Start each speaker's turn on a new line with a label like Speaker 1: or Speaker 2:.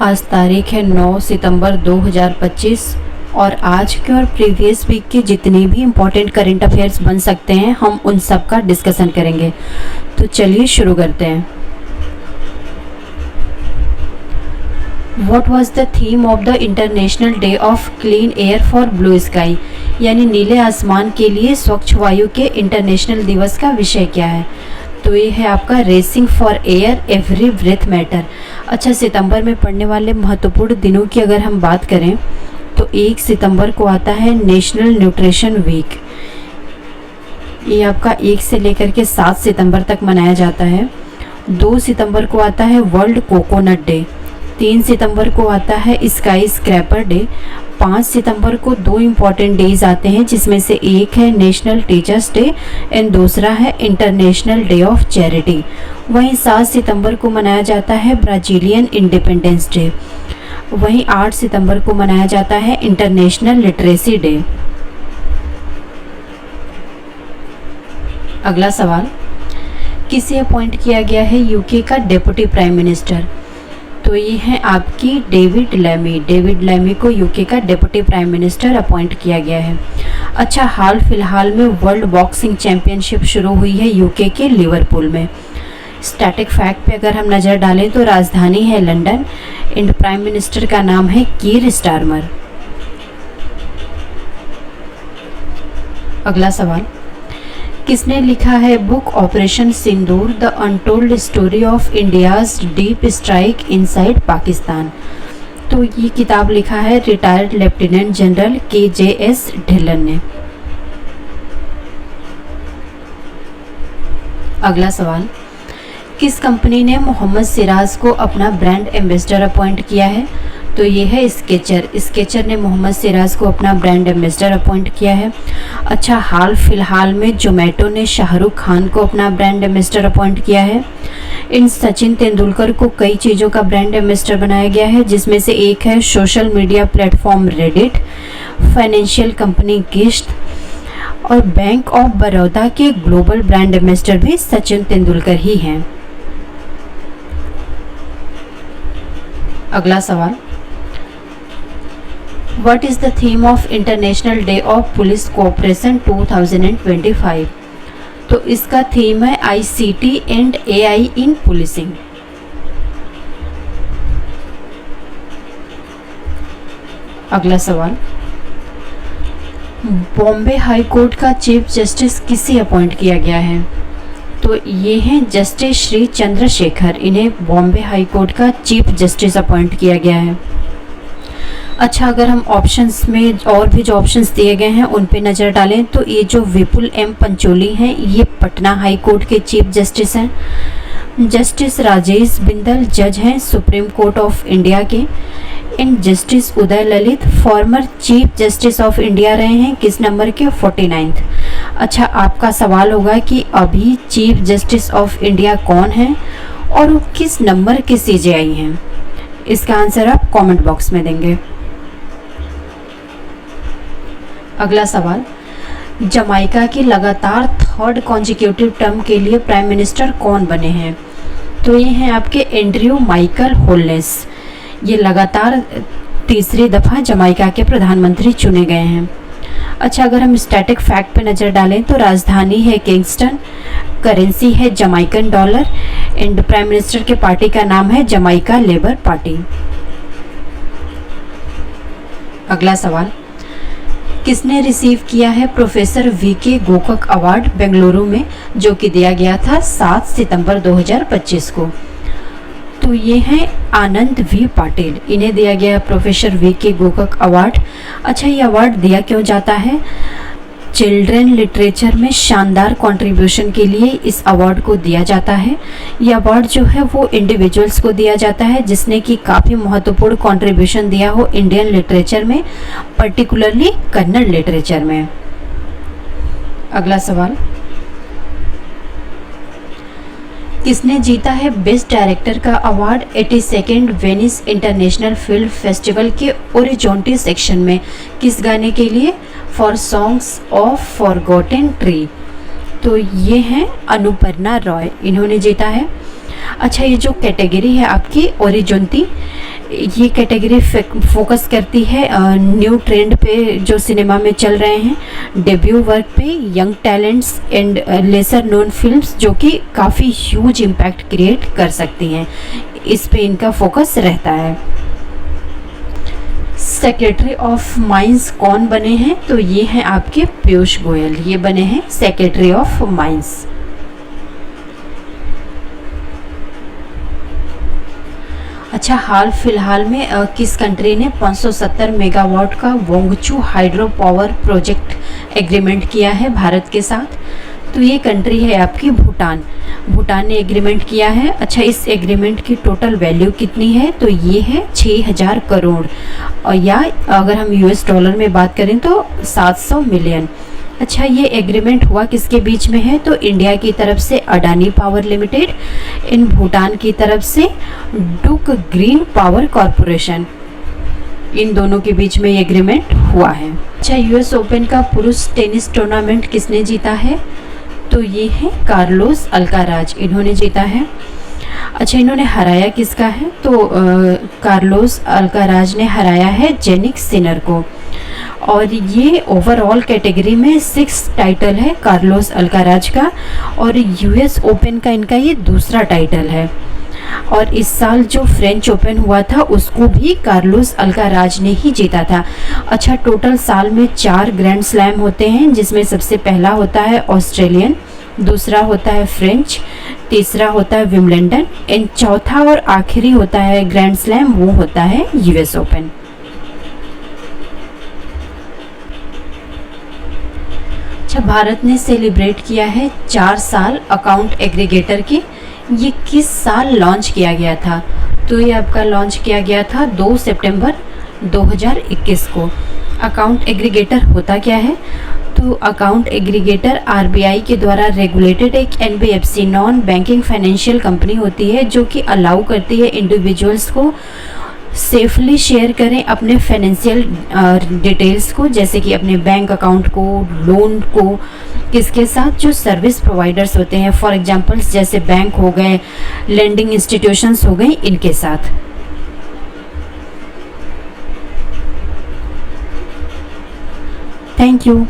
Speaker 1: आज तारीख है 9 सितंबर 2025 और आज के और प्रीवियस वीक के जितने भी इम्पोर्टेंट करंट अफेयर्स बन सकते हैं हम उन सब का डिस्कशन करेंगे। तो चलिए शुरू करते हैं। What was the theme of the international day of clean air for blue sky, यानी नीले आसमान के लिए स्वच्छ वायु के इंटरनेशनल दिवस का विषय क्या है? तो ये है आपका racing for air every breath matter. अच्छा, सितंबर में पड़ने वाले महत्वपूर्ण दिनों की अगर हम बात करें तो 1 सितंबर को आता है नेशनल न्यूट्रिशन वीक। ये आपका 1 से लेकर के 7 सितंबर तक मनाया जाता है। 2 सितंबर को आता है वर्ल्ड कोकोनट डे। 3 सितंबर को आता है स्काई स्क्रैपर डे। 5 सितंबर को 2 इम्पॉर्टेंट डेज आते हैं, जिसमें से एक है नेशनल टीचर्स डे एंड दूसरा है इंटरनेशनल डे ऑफ चैरिटी। वहीं 7 सितंबर को मनाया जाता है ब्राज़ीलियन इंडिपेंडेंस डे। वहीं 8 सितंबर को मनाया जाता है इंटरनेशनल लिटरेसी डे। अगला सवाल, किसे अपॉइंट किया गया है यूके का डेप्यूटी प्राइम मिनिस्टर? तो ये है आपकी डेविड लैमी। डेविड लैमी को यूके का डेप्यूटी प्राइम मिनिस्टर अपॉइंट किया गया है। अच्छा, हाल फिलहाल में वर्ल्ड बॉक्सिंग चैंपियनशिप शुरू हुई है यूके के लिवरपूल में। स्टैटिक फैक्ट पे अगर हम नज़र डालें तो राजधानी है लंदन एंड प्राइम मिनिस्टर का नाम है कीर स्टारमर। अगला सवाल, किसने लिखा है book operation Sindoor the untold story of India's deep strike inside Pakistan? तो ये किताब लिखा है retired lieutenant general KJS Dhillon ने। अगला सवाल, किस कंपनी ने मोहम्मद सिराज को अपना ब्रांड एम्बेसडर अपॉइंट किया है? तो ये है स्केचर। स्केचर ने मोहम्मद सिराज को अपना ब्रांड एम्बेसडर अपॉइंट किया है। अच्छा, हाल फिलहाल में जोमेटो ने शाहरुख खान को अपना ब्रांड एम्बेसडर अपॉइंट किया है। इन सचिन तेंदुलकर को कई चीज़ों का ब्रांड एम्बेसडर बनाया गया है, जिसमें से एक है social media platform Reddit, financial company किश्त और बैंक ऑफ बड़ौदा के ग्लोबल ब्रांड एम्बेसडर भी सचिन तेंदुलकर ही हैं। अगला सवाल, What is the theme of International Day of Police Cooperation 2025? तो इसका थीम है ICT and AI in Policing। अगला सवाल, बॉम्बे हाई कोर्ट का चीफ जस्टिस किसे अपॉइंट किया गया है? तो ये हैं जस्टिस श्री चंद्रशेखर। इन्हें बॉम्बे हाई कोर्ट का चीफ जस्टिस अपॉइंट किया गया है। अच्छा, अगर हम ऑप्शंस में और भी जो ऑप्शंस दिए गए हैं उन पे नज़र डालें तो ये जो विपुल M पंचोली हैं ये पटना हाई कोर्ट के चीफ जस्टिस हैं। जस्टिस राजेश बिंदल जज हैं सुप्रीम कोर्ट ऑफ इंडिया के। And justice Uday Lalit former chief justice of India रहे हैं, किस नंबर के? 49th। अच्छा, आपका सवाल होगा कि अभी चीफ जस्टिस ऑफ इंडिया कौन है और वो किस नंबर के CJI हैं? इसका आंसर आप कमेंट बॉक्स में देंगे। अगला सवाल, जमाइका की लगातार 3rd कॉन्जिक्यूटिव टर्म के लिए प्राइम मिनिस्टर कौन बने हैं? तो ये हैं आपके एंड्रयू माइकल होलनेस। ये लगातार तीसरी दफ़ा जमाइका के प्रधानमंत्री चुने गए हैं। अच्छा, अगर हम स्टैटिक फैक्ट पे नज़र डालें तो राजधानी है किंगस्टन, करेंसी है जमाइकन डॉलर एंड प्राइम मिनिस्टर के पार्टी का नाम है जमाइका लेबर पार्टी। अगला सवाल, किसने रिसीव किया है professor VK Gokak award Bengaluru में, जो कि दिया गया था 7 सितंबर 2025 को? तो ये हैं आनंद V पाटिल। इन्हें दिया गया है प्रोफेसर VK गोकक अवार्ड। अच्छा, ये अवार्ड दिया क्यों जाता है? चिल्ड्रन लिटरेचर में शानदार कंट्रीब्यूशन के लिए इस अवार्ड को दिया जाता है। ये अवार्ड जो है वो इंडिविजुअल्स को दिया जाता है जिसने कि काफ़ी महत्वपूर्ण कंट्रीब्यूशन दिया हो इंडियन लिटरेचर में, पर्टिकुलरली कन्नड़ लिटरेचर में। अगला सवाल, किसने जीता है बेस्ट डायरेक्टर का award 82nd Venice international film festival के ओरिजोंटी सेक्शन में? किस गाने के लिए? For songs of forgotten tree. तो ये हैं अनुपर्णा रॉय, इन्होंने जीता है। अच्छा, ये जो कैटेगरी है आपकी ओरिजोंटी, ये कैटेगरी फोकस करती है न्यू ट्रेंड पे जो सिनेमा में चल रहे हैं, डेब्यू वर्क पे, young talents and lesser known films जो कि काफ़ी ह्यूज इम्पैक्ट क्रिएट कर सकती हैं, इस पे इनका फोकस रहता है। सेक्रेटरी ऑफ माइंस कौन बने हैं? तो ये हैं आपके पीयूष गोयल, ये बने हैं सेक्रेटरी ऑफ माइंस। अच्छा, हाल फिलहाल में किस कंट्री ने 570 मेगावाट का वोंगचू हाइड्रो पावर प्रोजेक्ट एग्रीमेंट किया है भारत के साथ? तो ये कंट्री है आपकी भूटान। भूटान ने एग्रीमेंट किया है। अच्छा, इस एग्रीमेंट की टोटल वैल्यू कितनी है? तो ये है 6000 करोड़, और या अगर हम यूएस डॉलर में बात करें तो 700 मिलियन। अच्छा, ये एग्रीमेंट हुआ किसके बीच में है? तो इंडिया की तरफ से अडानी पावर लिमिटेड, इन भूटान की तरफ से डुक ग्रीन पावर कॉरपोरेशन, इन दोनों के बीच में ये एग्रीमेंट हुआ है। अच्छा, यूएस ओपन का पुरुष टेनिस टूर्नामेंट किसने जीता है? तो ये है कार्लोस अल्काराज, इन्होंने जीता है। अच्छा, इन्होंने हराया किसका है? तो कार्लोस अल्काराज ने हराया है जेनिक सिनर को, और ये ओवरऑल कैटेगरी में 6 टाइटल है कार्लोस अल्काराज का, और यूएस ओपन का इनका ये दूसरा टाइटल है। और इस साल जो फ्रेंच ओपन हुआ था उसको भी कार्लोस अल्काराज ने ही जीता था। अच्छा, टोटल साल में 4 ग्रैंड स्लैम होते हैं, जिसमें सबसे पहला होता है ऑस्ट्रेलियन, दूसरा होता है फ्रेंच, तीसरा होता है विम्बलडन, एंड चौथा और आखिरी होता है ग्रैंड स्लैम, वो होता है यूएस ओपन। अच्छा, भारत ने सेलिब्रेट किया है 4 साल अकाउंट एग्रीगेटर की। ये किस साल लॉन्च किया गया था? तो ये आपका लॉन्च किया गया था 2 सितंबर 2021 को। अकाउंट एग्रीगेटर होता क्या है? तो अकाउंट एग्रीगेटर आरबीआई के द्वारा रेगुलेटेड एक NBFC non banking financial company होती है, जो कि अलाउ करती है इंडिविजुअल्स को सेफली शेयर करें अपने फाइनेंशियल डिटेल्स को, जैसे कि अपने बैंक अकाउंट को, लोन को, किसके साथ? जो सर्विस प्रोवाइडर्स होते हैं, फॉर एग्जांपल्स जैसे बैंक हो गए, लेंडिंग इंस्टीट्यूशंस हो गई, इनके साथ। Thank you.